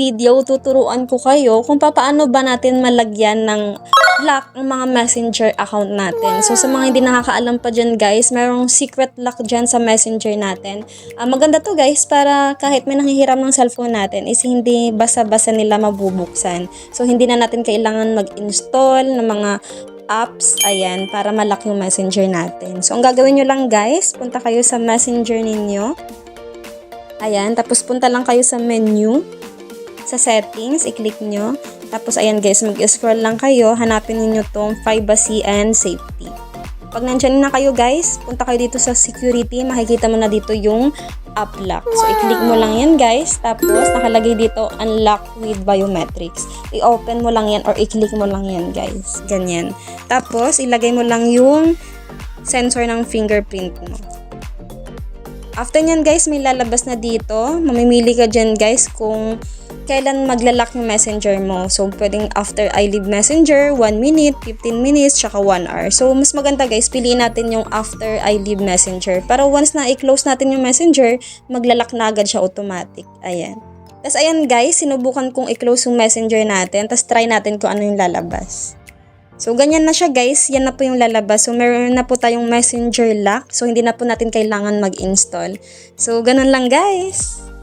video, tuturuan ko kayo kung paano ba natin malagyan ng lock ang mga messenger account natin. So sa mga hindi nakakaalam pa dyan guys, mayroong secret lock dyan sa messenger natin. Maganda to guys para kahit may nanghihiram ng cellphone natin is hindi basa-basa nila mabubuksan. So hindi na natin kailangan mag-install ng mga apps, ayan, para malak yung messenger natin. So ang gagawin nyo lang guys, punta kayo sa messenger ninyo. Ayan, tapos punta lang kayo sa menu, sa settings, i-click nyo. Tapos ayan guys, mag-scroll lang kayo, hanapin niyo tong privacy and safety. Pag nandyan na kayo guys, punta kayo dito sa security, makikita mo na dito yung app lock. So i-click mo lang yan guys, tapos nakalagay dito unlock with biometrics. I-open mo lang yan or i-click mo lang yan guys, ganyan. Tapos ilagay mo lang yung sensor ng fingerprint mo. After nyan guys, may lalabas na dito. Mamimili ka dyan guys kung kailan maglalak yung messenger mo. So, pwedeng after I leave messenger, 1 minute, 15 minutes, tsaka 1 hour. So, mas maganda guys, piliin natin yung after I leave messenger. Para once na i-close natin yung messenger, maglalak na agad siya automatic. Ayan. Tapos ayan guys, sinubukan kong i-close yung messenger natin. Tapos try natin kung ano yung lalabas. So, ganyan na siya guys. Yan na po yung lalabas. So, meron na po tayong messenger lock. So, hindi na po natin kailangan mag-install. So, ganun lang guys.